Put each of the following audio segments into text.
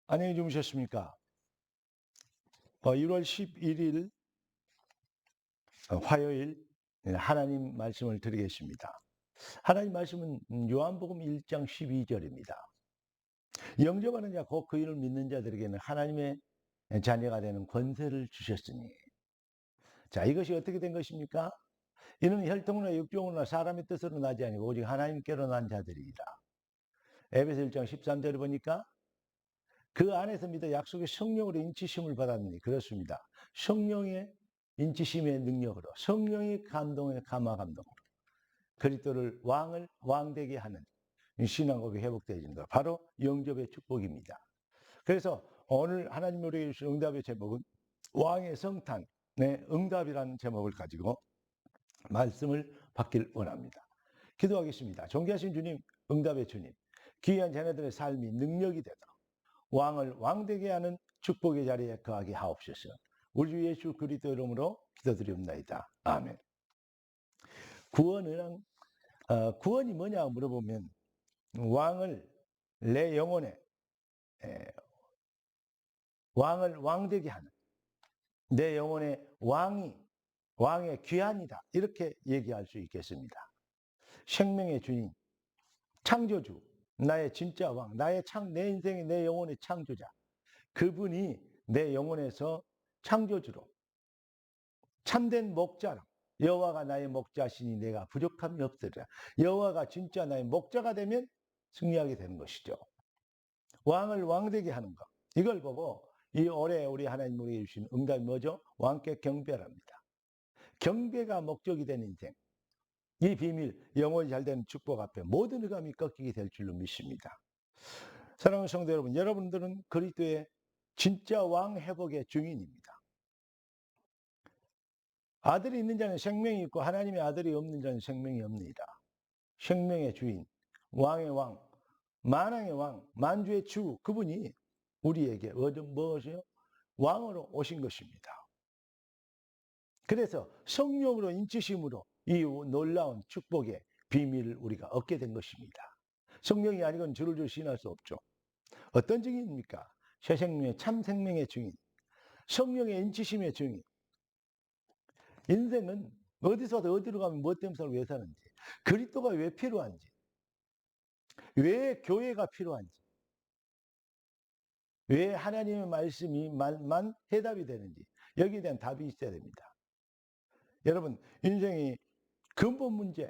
안녕히 주무셨습니까? 1월 11일 화요일 하나님 말씀을 드리겠습니다. 하나님 말씀은 요한복음 1장 12절입니다. 영접하는 자 곧 그 이름을 믿는 자들에게는 하나님의 자녀가 되는 권세를 주셨으니. 자, 이것이 어떻게 된 것입니까? 이는 혈통이나 육종으로나 사람의 뜻으로 나지 아니고 오직 하나님께로 난 자들이라. 에베소 1장 13절을 보니까 그 안에서 믿어 약속의 성령으로 인치심을 받았느니 그렇습니다. 성령의 인치심의 능력으로, 성령의 감동의 감동으로 그리스도를 왕되게 하는 신앙고백이 회복되어지는 것, 바로 영접의 축복입니다. 그래서 오늘 하나님 우리에게 주신 응답의 제목은 왕의 성탄의 응답이라는 제목을 가지고 말씀을 받길 원합니다. 기도하겠습니다. 존귀하신 주님, 응답의 주님, 귀한 자녀들의 삶이 능력이 되도록 왕을 왕되게 하는 축복의 자리에 거하게 하옵소서. 우리 주 예수 그리스도 이름으로 기도드리옵나이다. 아멘. 구원이 뭐냐 물어보면 왕을 내 영혼에 왕을 왕되게 하는 내 영혼의 왕의 귀환이다, 이렇게 얘기할 수 있겠습니다. 생명의 주인, 창조주, 나의 진짜 왕, 내 인생의 내 영혼의 창조자, 그분이 내 영혼에서 창조주로 참된 목자로, 여호와가 나의 목자시니 내가 부족함이 없으리라. 여호와가 진짜 나의 목자가 되면 승리하게 되는 것이죠. 왕을 왕되게 하는 것, 이걸 보고 이 올해 우리 하나님 우리에게 주신 응답이 뭐죠? 왕께 경배랍니다. 경배가 목적이 된 인생, 이 비밀, 영혼이 잘 되는 축복 앞에 모든 흑암이 꺾이게 될 줄로 믿습니다. 사랑하는 성도 여러분, 여러분들은 그리스도의 진짜 왕 회복의 증인입니다. 아들이 있는 자는 생명이 있고 하나님의 아들이 없는 자는 생명이 없느니라. 생명의 주인, 왕의 왕, 만왕의 왕, 만주의 주, 그분이 우리에게 무엇이요? 왕으로 오신 것입니다. 그래서 성령으로 인치심으로 이 놀라운 축복의 비밀을 우리가 얻게 된 것입니다. 성령이 아니고는 주를 시인할 수 없죠. 어떤 증인입니까? 새 생명의 참 생명의 증인, 성령의 인치심의 증인. 인생은 어디서 어디로 가면 뭐 때문에 왜 사는지, 그리스도가 왜 필요한지, 왜 교회가 필요한지, 왜 하나님의 말씀이 말만 해답이 되는지, 여기에 대한 답이 있어야 됩니다. 여러분, 인생이 근본 문제,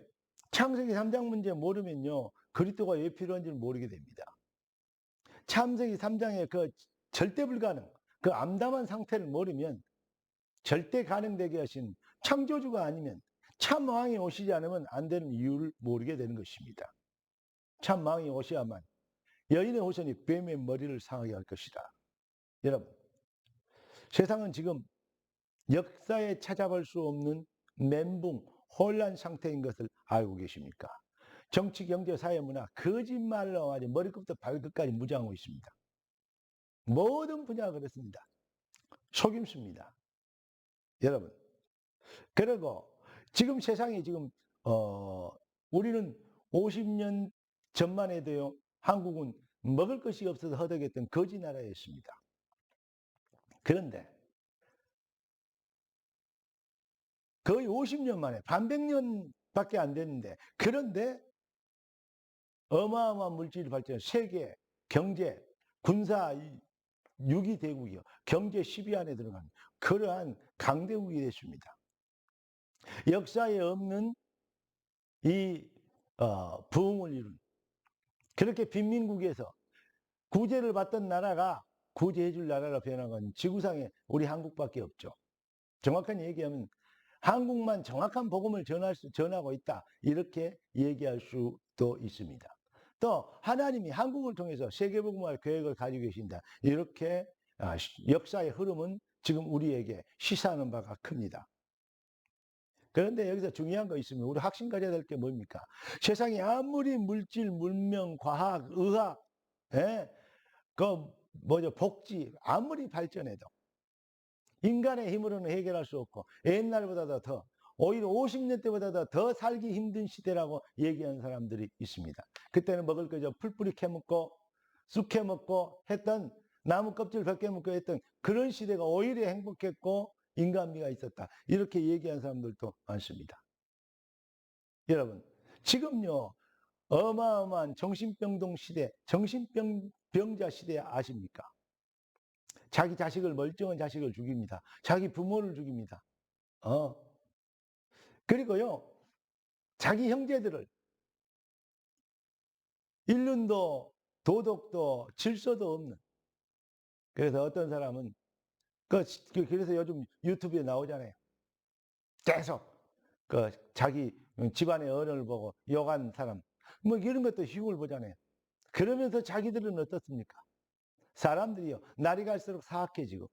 창세기 3장 문제 모르면요, 그리스도가 왜 필요한지를 모르게 됩니다. 창세기 3장의 그 절대 불가능, 그 암담한 상태를 모르면 절대 가능되게 하신 창조주가 아니면, 참 왕이 오시지 않으면 안 되는 이유를 모르게 되는 것입니다. 참 왕이 오셔야만 여인의 호선이 뱀의 머리를 상하게 할 것이다. 여러분, 세상은 지금 역사에 찾아볼 수 없는 멘붕, 혼란 상태인 것을 알고 계십니까? 정치, 경제, 사회, 문화, 거짓말로 아주 머리끝부터 발끝까지 무장하고 있습니다. 모든 분야가 그렇습니다. 속임수입니다. 여러분, 그리고 지금 세상이 우리는 50년 전만 해도요, 한국은 먹을 것이 없어서 허덕였던 거지 나라였습니다. 그런데 거의 50년 만에, 반백년밖에 안 됐는데, 그런데 어마어마한 물질 발전, 세계 경제, 군사 6위 대국이요, 경제 10위 안에 들어간 그러한 강대국이 됐습니다. 역사에 없는 이 부흥을 이룬, 그렇게 빈민국에서 구제를 받던 나라가 구제해줄 나라로 변한 건 지구상에 우리 한국밖에 없죠. 정확한 얘기하면 한국만 정확한 복음을 전하고 있다, 이렇게 얘기할 수도 있습니다. 또 하나님이 한국을 통해서 세계복음화의 계획을 가지고 계신다, 이렇게 역사의 흐름은 지금 우리에게 시사하는 바가 큽니다. 그런데 여기서 중요한 거 있으면 우리 확신 가져야 될 게 뭡니까? 세상이 아무리 물질, 문명, 과학, 의학, 복지 아무리 발전해도 인간의 힘으로는 해결할 수 없고, 옛날보다 더, 오히려 50년 때보다 더 살기 힘든 시대라고 얘기하는 사람들이 있습니다. 그때는 먹을 거죠. 풀뿌리 캐먹고 쑥 캐먹고 했던 나무 껍질 벗겨 먹고 했던 그런 시대가 오히려 행복했고 인간미가 있었다. 이렇게 얘기한 사람들도 많습니다. 여러분, 지금요, 어마어마한 정신병동 시대, 정신병자 시대 아십니까? 자기 자식을, 멀쩡한 자식을 죽입니다. 자기 부모를 죽입니다. 그리고요, 자기 형제들을 인륜도 도덕도 질서도 없는. 그래서 어떤 사람은 그래서 요즘 유튜브에 나오잖아요. 계속 자기 집안의 어른을 보고 욕한 사람 뭐 이런 것도 흉을 보잖아요. 그러면서 자기들은 어떻습니까? 사람들이요, 날이 갈수록 사악해지고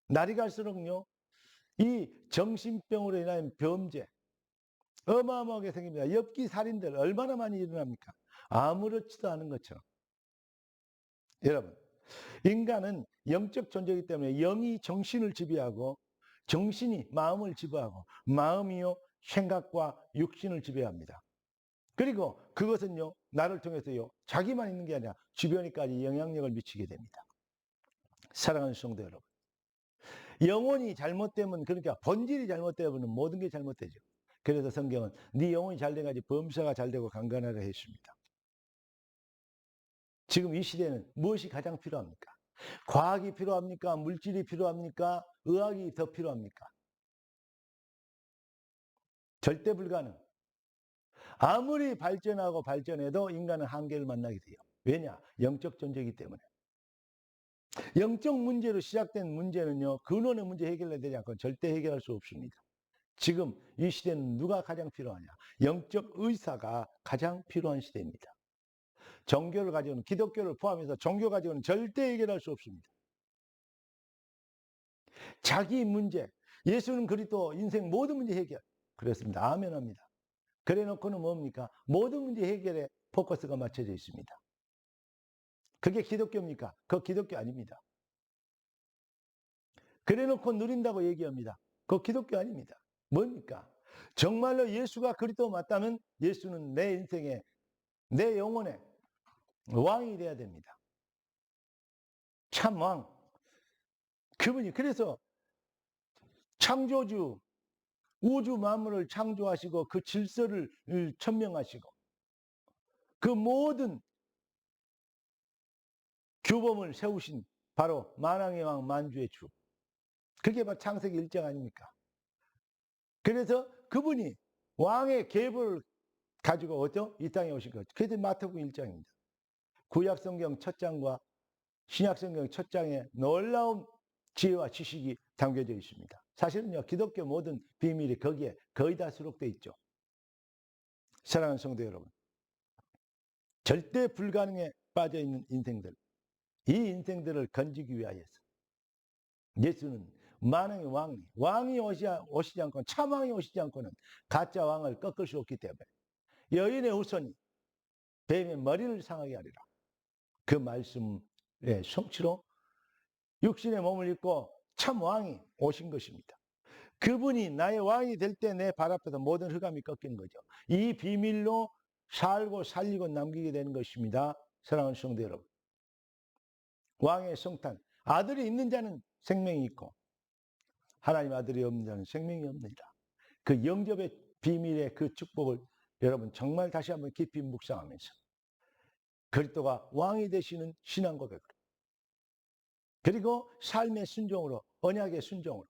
날이 갈수록요, 이 정신병으로 인한 범죄 어마어마하게 생깁니다. 엽기 살인들 얼마나 많이 일어납니까? 아무렇지도 않은 것처럼. 여러분, 인간은 영적 존재이기 때문에 영이 정신을 지배하고 정신이 마음을 지배하고 마음이요 생각과 육신을 지배합니다. 그리고 그것은요, 나를 통해서요, 자기만 있는 게 아니라 주변에까지 영향력을 미치게 됩니다. 사랑하는 성도 여러분, 영혼이 잘못되면, 그러니까 본질이 잘못되면 모든 게 잘못되죠. 그래서 성경은 네 영혼이 잘 돼가지고 범사가 잘 되고 강건하라 했습니다. 지금 이 시대는 무엇이 가장 필요합니까? 과학이 필요합니까? 물질이 필요합니까? 의학이 더 필요합니까? 절대 불가능. 아무리 발전하고 발전해도 인간은 한계를 만나게 돼요. 왜냐? 영적 존재이기 때문에. 영적 문제로 시작된 문제는요, 근원의 문제 해결되지 않고 절대 해결할 수 없습니다. 지금 이 시대는 누가 가장 필요하냐? 영적 의사가 가장 필요한 시대입니다. 종교를 가지고는, 기독교를 포함해서 종교 가지고는 절대 해결할 수 없습니다. 자기 문제, 예수는 그리스도 인생 모든 문제 해결. 그렇습니다. 아멘 합니다. 그래 놓고는 뭡니까? 모든 문제 해결에 포커스가 맞춰져 있습니다. 그게 기독교입니까? 그거 기독교 아닙니다. 그래 놓고 누린다고 얘기합니다. 그거 기독교 아닙니다. 뭡니까? 정말로 예수가 그리스도 맞다면 예수는 내 인생에, 내 영혼에 왕이 돼야 됩니다. 참 왕. 그분이 그래서 창조주, 우주 만물을 창조하시고 그 질서를 천명하시고 그 모든 규범을 세우신 바로 만왕의 왕 만주의 주. 그게 바로 창세기 1장 아닙니까? 그래서 그분이 왕의 계보를 가지고 어쩌? 이 땅에 오신 거죠. 그게 마태복음 1장입니다. 구약 성경 첫 장과 신약 성경 첫 장에 놀라운 지혜와 지식이 담겨져 있습니다. 사실은요, 기독교 모든 비밀이 거기에 거의 다 수록되어 있죠. 사랑하는 성도 여러분, 절대 불가능에 빠져 있는 인생들, 이 인생들을 건지기 위하여서 예수는 만왕의 왕이 오시지 않고 참왕이 오시지 않고는 가짜 왕을 꺾을 수 없기 때문에 여인의 후손이 뱀의 머리를 상하게 하리라. 그 말씀의 성취로 육신의 몸을 입고 참 왕이 오신 것입니다. 그분이 나의 왕이 될 때 내 발 앞에서 모든 흑암이 꺾이는 거죠. 이 비밀로 살고 살리고 남기게 되는 것입니다. 사랑하는 성도 여러분, 왕의 성탄, 아들이 있는 자는 생명이 있고 하나님 아들이 없는 자는 생명이 없느니라. 그 영접의 비밀의 그 축복을 여러분 정말 다시 한번 깊이 묵상하면서 그리스도가 왕이 되시는 신앙 고백으로, 그리고 삶의 순종으로, 언약의 순종으로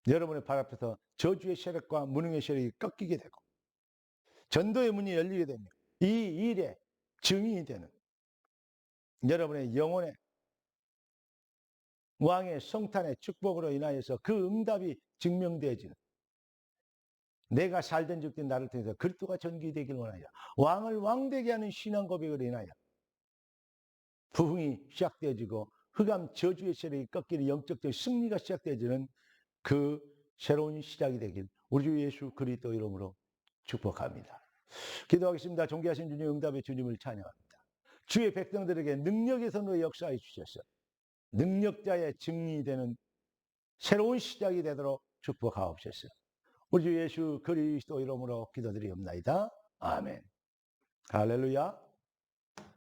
여러분의 발 앞에서 저주의 세력과 무능의 세력이 꺾이게 되고 전도의 문이 열리게 되며 이 일의 증인이 되는 여러분의 영혼의 왕의 성탄의 축복으로 인하여서 그 응답이 증명되어지는, 내가 살든 죽든 나를 통해서 그리스도가 전기되길 원하여 왕을 왕되게 하는 신앙 고백으로 인하여 부흥이 시작되어지고 흑암 저주의 세력이 꺾이는 영적적 승리가 시작되어지는 그 새로운 시작이 되길 우리 주 예수 그리스도 이름으로 축복합니다. 기도하겠습니다. 존귀하신 주님, 응답의 주님을 찬양합니다. 주의 백성들에게 능력의 선으로 역사해 주셔서 능력자의 증리되는 새로운 시작이 되도록 축복하옵소서. 우리 주 예수 그리스도 이름으로 기도드리옵나이다. 아멘. 할렐루야.